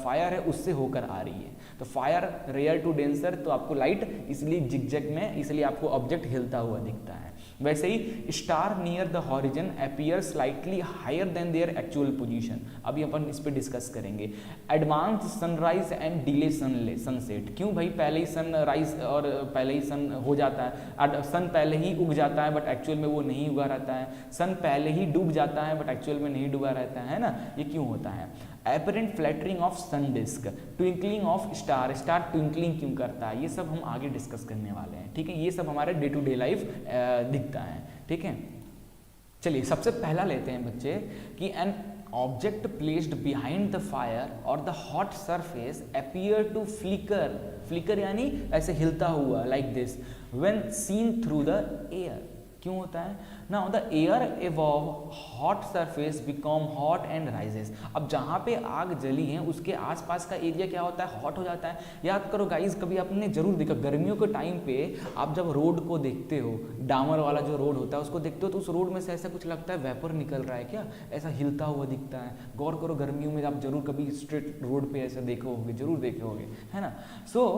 फायर है उससे होकर आ रही है। तो फायर रेयर टू डेंसर, तो आपको लाइट इसलिए जिगजैग में, इसलिए आपको ऑब्जेक्ट हिलता हुआ दिखता है। वैसे ही star near the horizon appear slightly higher than their actual position. अभी अपन इस पे डिस्कस करेंगे। Advance sunrise and delay sunset. क्यों भाई, पहले ही सनराइज और पहले ही सन हो जाता है, सन पहले ही उग जाता है बट एक्चुअल में वो नहीं उगा रहता है, सन पहले ही डूब जाता है बट एक्चुअल में नहीं डूबा रहता है ना, ये क्यों होता है। Apparent flattering of sun disc, twinkling of star, star twinkling क्यों करता है, ये सब हम आगे डिस्कस करने वाले हैं, ठीक है। ये सब हमारे डे टू डे लाइफ दिखता है, ठीक है। चलिए सबसे पहला लेते हैं बच्चे कि an object placed behind the fire और the hot surface appear to flicker, flicker यानी ऐसे हिलता हुआ, like this, when seen through the air. क्यों होता है, now the air above hot surface become hot and rises. अब जहाँ पे आग जली है उसके आसपास का एरिया क्या होता है, हॉट हो जाता है। याद करो गाइज, कभी आपने जरूर देखा, गर्मियों के टाइम पे आप जब रोड को देखते हो, डामर वाला जो रोड होता है उसको देखते हो, तो उस रोड में से ऐसा कुछ लगता है वेपर निकल रहा है क्या, ऐसा हिलता हुआ दिखता है। गौर करो, गर्मियों में आप जरूर कभी स्ट्रेट रोड पे ऐसा देखो होगे, जरूर देखे होगे, है ना। सो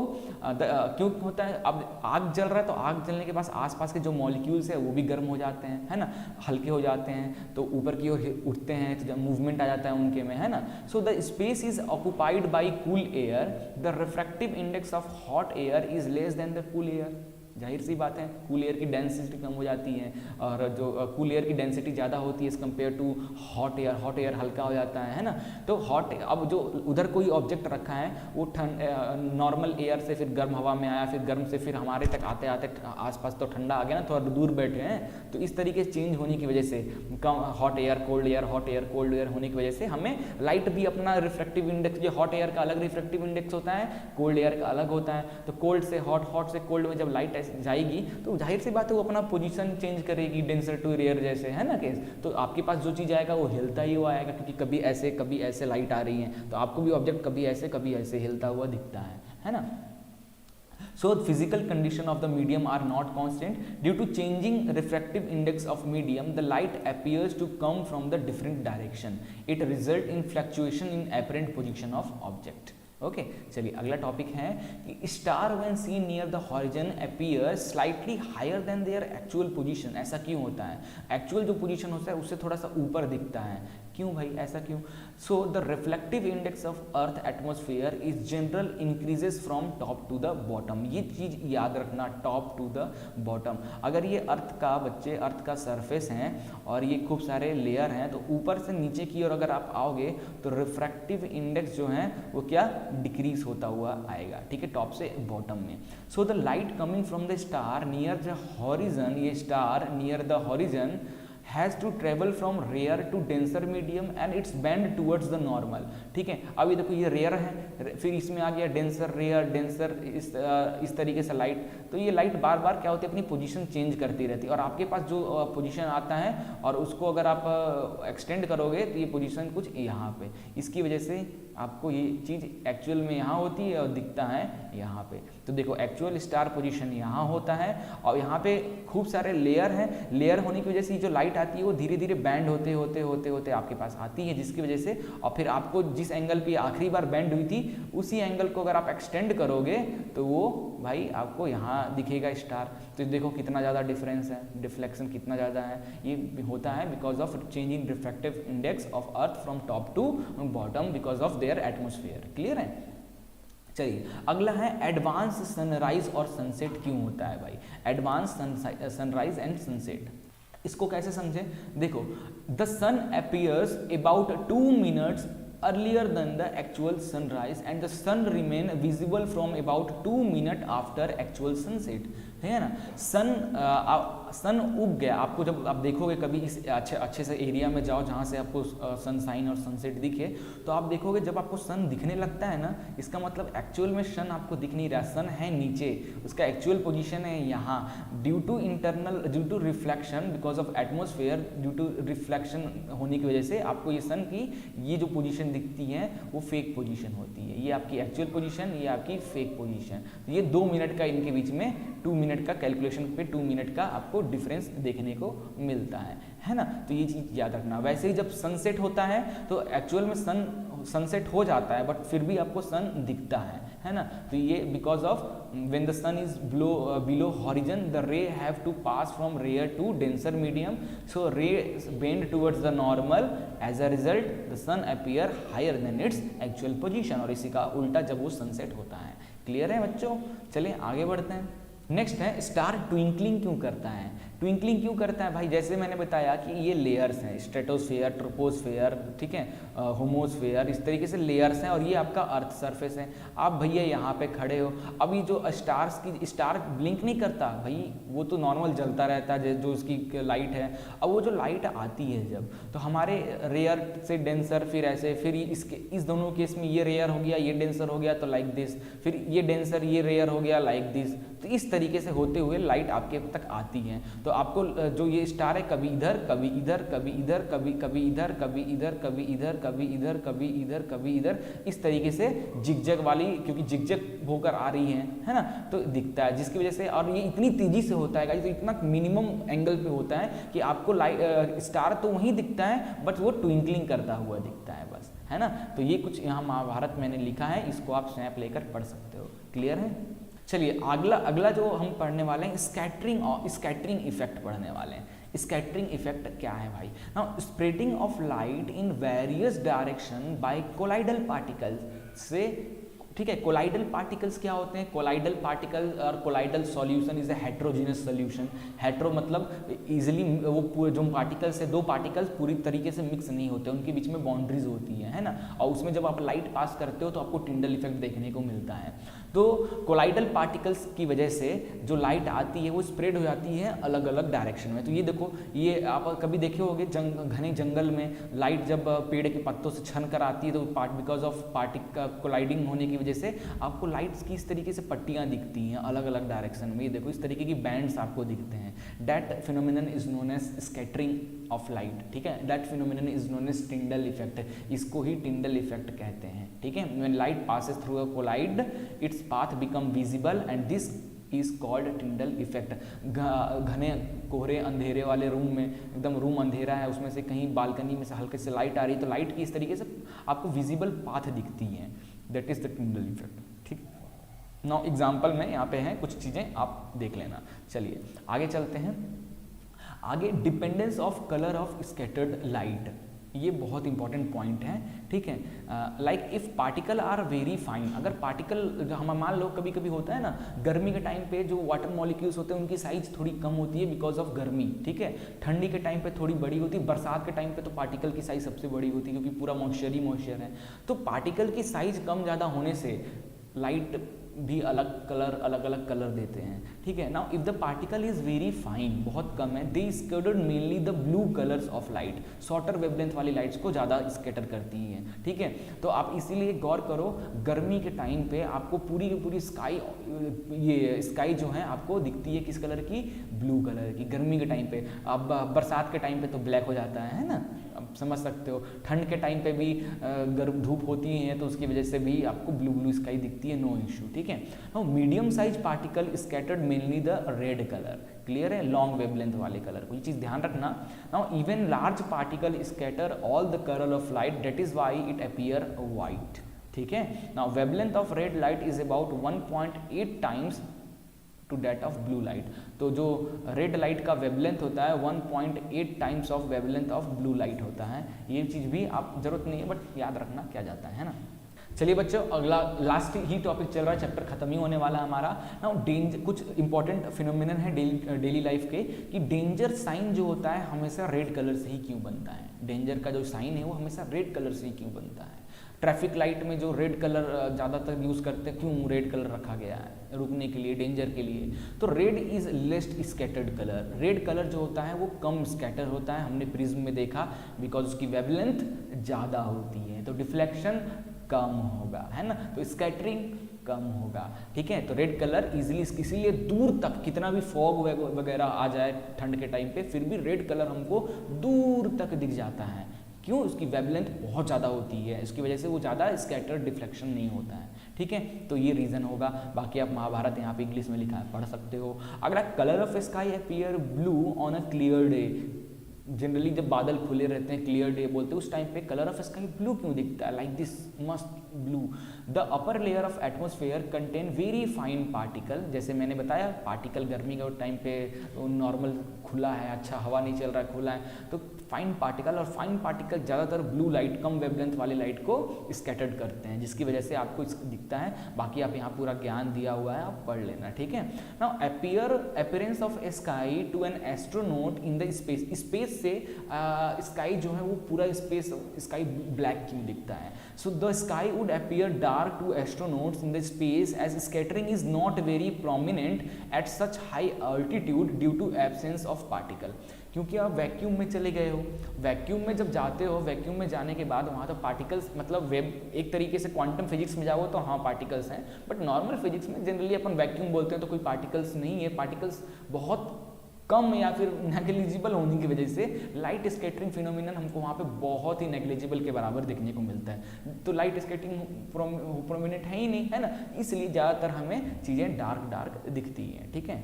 क्यों होता है, अब आग जल रहा है तो आग जलने के बाद आसपास के जो मॉलिक्यूल्स है वो भी गर्म हो जाते हैं, है ना, हल्के हो जाते हैं, तो ऊपर की ओर उठते हैं, तो मूवमेंट आ जाता है उनके में, है ना। So the space is occupied by cool air, the refractive index of hot air is less than the cool air. जाहिर सी बात है, कूल एयर की डेंसिटी कम हो जाती है, और जो कूल एयर की डेंसिटी ज़्यादा होती है as compare to hot air हल्का हो जाता है ना। तो हॉट, अब जो उधर कोई ऑब्जेक्ट रखा है वो नॉर्मल एयर से फिर गर्म हवा में आया, फिर गर्म से फिर हमारे तक आते आते आसपास तो ठंडा आ गया ना, थोड़ा दूर बैठे हैं, तो इस तरीके से चेंज होने की वजह से कम हॉट एयर कोल्ड एयर होने की वजह से हमें लाइट भी अपना रिफ्रैक्टिव इंडेक्स, जो हॉट एयर का अलग रिफ्रैक्टिव इंडेक्स होता है, कोल्ड एयर का अलग होता है। तो कोल्ड से हॉट, हॉट से कोल्ड में जब लाइट जाएगी तो जाहिर सी बात है वो अपना पोजीशन चेंज करेगी, डेंसर टू रेयर जैसे, है ना केस। तो आपके पास जो चीज़ आएगा वो हिलता ही हुआ आएगा, क्योंकि कभी ऐसे लाइट आ रही है, तो आपको भी ऑब्जेक्ट कभी ऐसे हिलता हुआ दिखता है ना। So physical condition of the medium are not constant. Due to changing refractive index of medium, the light appears to come from the different direction. It result in fluctuation in apparent position of object. Okay चलिए अगला topic है कि star when seen near the horizon appear slightly higher than their actual position. ऐसा क्यों होता है, actual जो position होता है उससे थोड़ा सा ऊपर दिखता है, क्यों भाई ऐसा क्यों। So the reflective index of earth atmosphere is general increases from top to the bottom. ये चीज याद रखना, टॉप टू द बॉटम। अगर ये अर्थ का सरफेस है और ये खूब सारे लेयर हैं, तो ऊपर से नीचे की ओर अगर आप आओगे तो रिफ्रैक्टिव इंडेक्स जो है वो क्या डिक्रीज होता हुआ आएगा, ठीक है, टॉप से बॉटम में। So the light coming from the star near the horizon, ये star near the horizon has to travel from rare to denser medium and it's bend towards the normal, ठीक है। अभी देखो ये रेयर है, फिर इसमें आ गया डेंसर, रेयर, डेंसर, इस तरीके से लाइट। तो ये लाइट बार बार क्या होती है, अपनी पोजीशन चेंज करती रहती है, और आपके पास जो पोजीशन आता है और उसको अगर आप एक्सटेंड करोगे तो ये पोजीशन कुछ यहाँ पे, इसकी वजह से आपको ये चीज़ एक्चुअल में यहाँ होती है और दिखता है यहाँ पे। तो देखो एक्चुअल स्टार पोजीशन यहाँ होता है और यहाँ पे खूब सारे लेयर हैं, लेयर होने की वजह से जो लाइट आ आती है वो धीरे धीरे बैंड होते होते होते होते आपके पास आती है, जिसकी वजह से और फिर आपको जिस एंगल पे आखिरी बार बैंड हुई थी उसी एंगल को अगर आप एक्सटेंड करोगे तो वो भाई आपको यहाँ दिखेगा स्टार। तो देखो कितना ज़्यादा डिफरेंस है, डिफ्लेक्शन कितना ज़्यादा है। ये होता है because of change in refractive index of earth from top to bottom because of their atmosphere. Clear है? चलिए अगला है एडवांस सनराइज और सनसेट क्यों होता है भाई? एडवांस सनराइज एंड सनसेट, इसको कैसे समझें? देखो, the sun appears about 2 minutes earlier than the actual sunrise and the sun remain visible from about 2 minutes after actual sunset, है ना? सन उग गया, आपको जब आप देखोगे कभी इस अच्छे से एरिया में जाओ जहाँ से आपको सनसाइन और सनसेट दिखे, तो आप देखोगे जब आपको सन दिखने लगता है ना, इसका मतलब एक्चुअल में सन आपको दिख नहीं रहा, सन है नीचे, उसका एक्चुअल पोजीशन है यहाँ। Due to reflection because of atmosphere, due to reflection होने की वजह से आपको ये सन की ये जो पोजीशन दिखती है वो फेक पोजीशन होती है। ये आपकी एक्चुअल पोजीशन, ये आपकी फेक पोजीशन। तो ये 2 मिनट का इनके बीच में 2 मिनट का कैलकुलेशन पे 2 मिनट का आपको डिफरेंस देखने को मिलता है ना? तो ये चीज़ याद रखना। वैसे ही जब सनसेट होता है तो एक्चुअल में सनसेट हो जाता है बट फिर भी आपको सन दिखता है ना? तो ये because of when the sun is below horizon, the ray have to pass from rare to denser medium, so rays bend towards the normal, as a result the sun appear higher than its actual position, और इसी का उल्टा जब वो sunset होता है। Clear है बच्चों? चलिए आगे बढ़ते हैं। नेक्स्ट है स्टार ट्विंकलिंग क्यों करता है? ट्विंकलिंग क्यों करता है भाई? जैसे मैंने बताया कि ये लेयर्स हैं, स्ट्रेटोस्फेयर, ट्रोपोस्फेयर, ठीक है, होमोस्फेयर, इस तरीके से लेयर्स हैं और ये आपका अर्थ सरफेस है। आप भैया यहाँ पे खड़े हो, अभी जो स्टार ब्लिंक नहीं करता भाई, वो तो नॉर्मल जलता रहता है जो उसकी लाइट है। अब वो जो लाइट आती है जब, तो हमारे रेयर से डेंसर, फिर ऐसे, फिर इस दोनों केस में ये रेयर हो गया, ये डेंसर हो गया तो लाइक दिस, फिर ये डेंसर, ये रेयर हो गया लाइक दिस। तो इस तरीके से होते हुए लाइट आपके तक आती है। तो आपको जो ये स्टार है कभी इधर, कभी इधर, कभी इधर, कभी इधर, कभी इधर, कभी इधर, कभी इधर, कभी इधर, कभी इधर, इस तरीके से जिगजग वाली, क्योंकि जिगजग होकर आ रही है ना, तो दिखता है, जिसकी वजह से, और ये इतनी तेजी से होता है गाइस, तो इतना मिनिमम एंगल पे होता है कि आपको स्टार तो वहीं दिखता है बट वो ट्विंकलिंग करता हुआ दिखता है बस, है ना? तो ये कुछ यहाँ महाभारत मैंने लिखा है, इसको आप स्नैप लेकर पढ़ सकते हो। क्लियर है? चलिए अगला जो हम पढ़ने वाले हैं स्कैटरिंग इफेक्ट पढ़ने वाले हैं। स्कैटरिंग इफेक्ट क्या है भाई? Now spreading of light in various direction by colloidal particles से, ठीक है। कोलाइडल पार्टिकल्स क्या होते हैं? कोलाइडल पार्टिकल और colloidal solution is a heterogeneous solution. Hetero मतलब इजीली वो जो पार्टिकल्स है, 2 पार्टिकल्स पूरी तरीके से मिक्स नहीं होते, उनके बीच में बाउंड्रीज होती है ना, और उसमें जब आप लाइट पास करते हो तो आपको टिंडल इफेक्ट देखने को मिलता है। तो कोलाइडल पार्टिकल्स की वजह से जो लाइट आती है वो स्प्रेड हो जाती है अलग अलग डायरेक्शन में। तो ये देखो, ये आप कभी देखे होंगे घने जंगल में लाइट जब पेड़ के पत्तों से छन कर आती है तो बिकॉज ऑफ कोलाइडिंग होने की वजह से आपको लाइट्स की इस तरीके से पट्टियाँ दिखती हैं अलग अलग डायरेक्शन में। ये देखो इस तरीके की बैंड्स आपको दिखते हैं। That phenomenon is known as scattering of light, ठीक है। That phenomenon is known as Tyndall effect, इसको ही टिंडल इफेक्ट कहते हैं, ठीक है। When light passes through a colloid its path become visible and this is called Tyndall effect. घने कोहरे अंधेरे वाले रूम में, एकदम रूम अंधेरा है, उसमें से कहीं बालकनी में से हल्के से लाइट आ रही है तो लाइट की इस तरीके से आपको विजिबल पाथ दिखती है, that is the Tyndall effect, ठीक। नाउ एग्जाम्पल में यहाँ पे हैं कुछ चीज़ें आप देख लेना। चलिए आगे चलते हैं। आगे dependence of colour of scattered light, ये बहुत इंपॉर्टेंट पॉइंट है, ठीक है। Like if particle are very fine, अगर पार्टिकल हम मान लो कभी कभी होता है ना, गर्मी के टाइम पे जो वाटर मॉलिक्यूल्स होते हैं उनकी साइज थोड़ी कम होती है बिकॉज ऑफ गर्मी, ठीक है। ठंडी के टाइम पे थोड़ी बड़ी होती है, बरसात के टाइम पे तो पार्टिकल की साइज सबसे बड़ी होती है क्योंकि पूरा मॉइस्चर ही मॉइस्चर है। तो पार्टिकल की साइज कम ज़्यादा होने से लाइट भी अलग अलग कलर देते हैं, ठीक है। Now if the particle is very fine, बहुत कम है, they scattered mainly the blue colours of light, shorter wavelength वाली लाइट्स को ज़्यादा स्कैटर करती हैं, ठीक है। तो आप इसीलिए गौर करो, गर्मी के टाइम पे आपको पूरी की पूरी स्काई, ये स्काई जो है आपको दिखती है किस कलर की? ब्लू कलर की, गर्मी के टाइम पे। अब बरसात के टाइम पे तो ब्लैक हो जाता है ना, समझ सकते हो। ठंड के टाइम पे भी गर्म धूप होती है तो उसकी वजह से भी आपको ब्लू ब्लू स्काई दिखती है, नो इशू, ठीक है। Now medium size particle scattered mainly the red colour, clear है, लॉन्ग वेवलेंथ वाले कलर को, ये चीज़ ध्यान रखना। Now even large particle scatter all the colour of light, that is why it appear white, ठीक है। Now wavelength of red light is about 1.8 times to that of blue light, तो जो रेड लाइट का wavelength होता है 1.8 times of wavelength of blue light होता है। ये चीज़ भी आप जरूरत नहीं है बट याद रखना क्या जाता है ना। चलिए बच्चों, अगला लास्ट ही टॉपिक चल रहा है, चैप्टर खत्म ही होने वाला है हमारा। नाउ डेंजर, कुछ इंपॉर्टेंट फिनोमिनन है डेली लाइफ के, कि डेंजर साइन जो होता है हमेशा रेड कलर से ही क्यों बनता है, डेंजर का जो साइन है वो हमेशा रेड कलर से ही क्यों बनता है। ट्रैफिक लाइट में जो रेड कलर ज़्यादातर यूज़ करते हैं, क्यों रेड कलर रखा गया है रुकने के लिए, डेंजर के लिए। तो red is least scattered colour, red colour जो होता है वो कम स्कैटर होता है, हमने प्रिज्म में देखा, बिकॉज उसकी वेवलेंथ ज़्यादा होती है तो डिफ्लेक्शन कम होगा, है ना, तो स्कैटरिंग कम होगा, ठीक है। तो रेड कलर इजीली, इसीलिए दूर तक कितना भी फॉग वगैरह आ जाए ठंड के टाइम पे, फिर भी रेड कलर हमको दूर तक दिख जाता है, क्यों, उसकी वेवलेंथ बहुत ज़्यादा होती है, इसकी वजह से वो ज़्यादा स्कैटर डिफ्लेक्शन नहीं होता है, ठीक है। तो ये रीज़न होगा, बाकी आप महाभारत यहाँ पे इंग्लिश में लिखा है पढ़ सकते हो। अगला, colour of sky appear blue on a clear day, generally जब बादल खुले रहते हैं, क्लियर डे बोलते हैं, उस टाइम पे कलर ऑफ स्काई ब्लू क्यों दिखता है, लाइक दिस मस्त blue. The upper layer of atmosphere contain very fine particle, जैसे मैंने बताया पार्टिकल गर्मी के टाइम पे नॉर्मल खुला है, अच्छा हवा नहीं चल रहा है, खुला है, तो फाइन पार्टिकल, और फाइन पार्टिकल ज़्यादातर ब्लू लाइट, कम वेवलेंथ वाली लाइट को स्कैटर्ड करते हैं, जिसकी वजह से आपको दिखता है। बाकी आप यहाँ पूरा ज्ञान दिया हुआ है, आप पढ़ लेना, ठीक है। Now appearance of sky to an astronaut in the space, space से स्काई जो है वो पूरा स्पेस, स्काई ब्लैक क्यों दिखता है। So the sky would appear dark to astronauts in the space as scattering is not very prominent at such high altitude due to absence of particle, क्योंकि आप वैक्यूम में चले गए हो, वैक्यूम में जब जाते हो, वैक्यूम में जाने के बाद वहाँ तो पार्टिकल्स, मतलब वेब एक तरीके से क्वांटम फिजिक्स में जाओ तो हाँ पार्टिकल्स हैं, बट नॉर्मल फिजिक्स में जनरली अपन वैक्यूम बोलते हैं तो कोई पार्टिकल्स नहीं है, पार्टिकल्स बहुत कम या फिर नेग्लिजिबल होने की वजह से लाइट स्कैटरिंग फिनोमिनन हमको वहाँ पे बहुत ही नेग्लिजिबल के बराबर देखने को मिलता है। तो लाइट स्कैटरिंग प्रोमिनेंट है ही नहीं, है ना, इसलिए ज़्यादातर हमें चीज़ें डार्क डार्क दिखती हैं, ठीक है।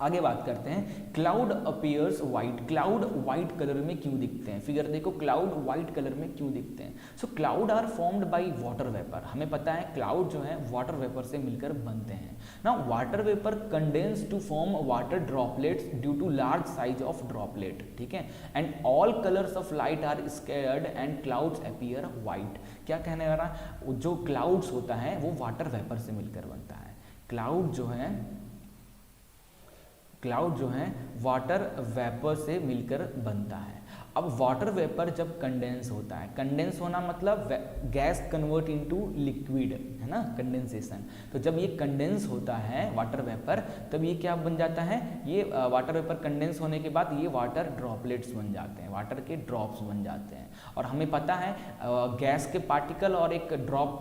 आगे बात करते हैं, cloud appears white, cloud white colour में क्यों दिखते हैं, फिगर देखो, क्लाउड वाइट कलर में क्यों दिखते हैं। So cloud are formed by water vapour, हमें पता है क्लाउड जो है वाटर वेपर से मिलकर बनते हैं ना। Water vapour condense to form water droplets due to large size of droplet, ठीक है, and all colours of light are scattered and clouds appear white. क्या कहने वाला, जो क्लाउड्स होता है वो वाटर वेपर से मिलकर बनता है, क्लाउड जो है वाटर वेपर से मिलकर बनता है। अब वाटर वेपर जब कंडेंस होता है, कंडेंस होना मतलब गैस कन्वर्ट इनटू लिक्विड, है ना, कंडेंसेशन। तो जब ये कंडेंस होता है वाटर वेपर, तब ये क्या बन जाता है, ये वाटर वेपर कंडेंस होने के बाद ये वाटर ड्रॉपलेट्स बन जाते हैं, वाटर के ड्रॉप्स बन जाते हैं। और हमें पता है गैस के पार्टिकल और एक ड्रॉप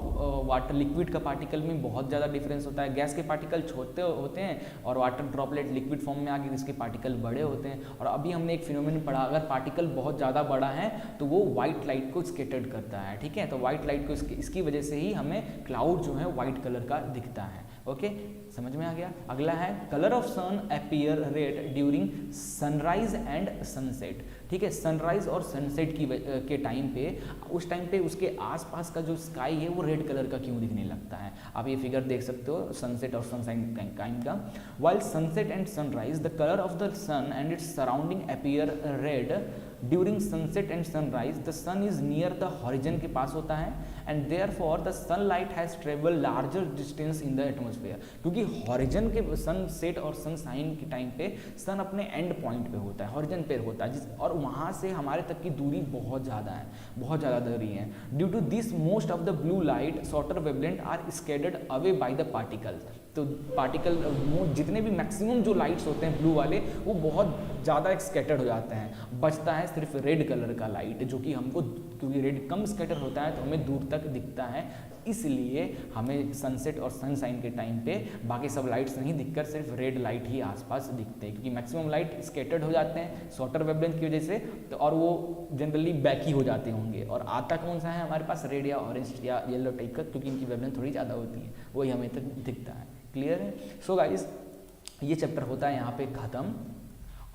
वाटर लिक्विड का पार्टिकल में बहुत ज़्यादा डिफरेंस होता है। गैस के पार्टिकल छोटे होते हैं और वाटर ड्रॉपलेट लिक्विड फॉर्म में आ गए इसके पार्टिकल बड़े होते हैं। और अभी हमने एक फिनोमेनन पढ़ा, अगर पार्टिकल बहुत ज़्यादा बड़ा है तो वो वाइट लाइट को स्कैटर्ड करता है, ठीक है। तो वाइट लाइट को इसकी वजह से ही हमें क्लाउड जो है वाइट कलर का दिखता है, ओके, समझ में आ गया। अगला है, colour of sun appear red during sunrise and sunset, ठीक है। सनराइज और सनसेट के टाइम पे, उस टाइम पे उसके आसपास का जो स्काई है वो रेड कलर का क्यों दिखने लगता है। आप ये फिगर देख सकते हो सनसेट और सनसाइन टाइम का। While sunset and sunrise the colour of the sun and its surrounding appear red during sunset and sunrise. The sun is near the horizon के पास होता है and therefore the sunlight has travel larger distance in the atmosphere, क्योंकि horizon के sunset और sunshine के time पे sun अपने एंड पॉइंट पे होता है, हॉरिजन पे होता है, और वहाँ से हमारे तक की दूरी बहुत ज़्यादा है, बहुत ज़्यादा दूरी है। Due to this most of the blue light shorter wavelength are scattered away by the particles. तो पार्टिकल जितने भी मैक्सिमम जो लाइट्स होते हैं ब्लू वाले वो बहुत ज़्यादा स्कैटर्ड हो जाते हैं, बचता है सिर्फ रेड कलर का लाइट, जो कि हमको, क्योंकि रेड कम स्कैटर होता है तो हमें दूर तक दिखता है, इसलिए हमें सनसेट और सनशाइन के टाइम पे बाकी सब लाइट्स नहीं दिखकर सिर्फ रेड लाइट ही आसपास दिखते हैं, क्योंकि मैक्सिमम लाइट स्कैटर्ड हो जाते हैं शॉर्टर वेवलेंथ की वजह से, तो और वो जनरली बैक ही हो जाते होंगे, और आता कौन सा है हमारे पास, रेड या ऑरेंज या येलो टाइप का, क्योंकि इनकी वेवलेंथ थोड़ी ज़्यादा होती है, वही हमें तक दिखता है। क्लियर है? सो गाइस, ये चैप्टर होता है यहाँ पे ख़त्म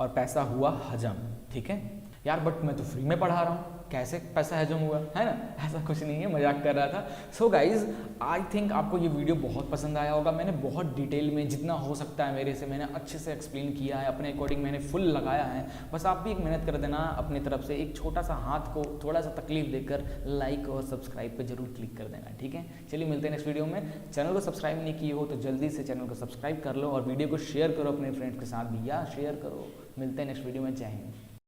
और पैसा हुआ हजम। ठीक है यार, बट मैं तो फ्री में पढ़ा रहा हूँ, कैसे पैसा हजम हुआ, है ना? ऐसा कुछ नहीं है, मजाक कर रहा था। सो गाइज, आई थिंक आपको ये वीडियो बहुत पसंद आया होगा। मैंने बहुत डिटेल में जितना हो सकता है मेरे से मैंने अच्छे से एक्सप्लेन किया है, अपने अकॉर्डिंग मैंने फुल लगाया है। बस आप भी एक मेहनत कर देना अपनी तरफ से, एक छोटा सा हाथ को थोड़ा सा तकलीफ देकर लाइक और सब्सक्राइब पे जरूर क्लिक कर देना। ठीक है, चलिए मिलते हैं नेक्स्ट वीडियो में। चैनल को सब्सक्राइब नहीं किए हो तो जल्दी से चैनल को सब्सक्राइब कर लो और वीडियो को शेयर करो अपने फ्रेंड्स के साथ भी, या शेयर करो। मिलते हैं नेक्स्ट वीडियो में। जय हिंद।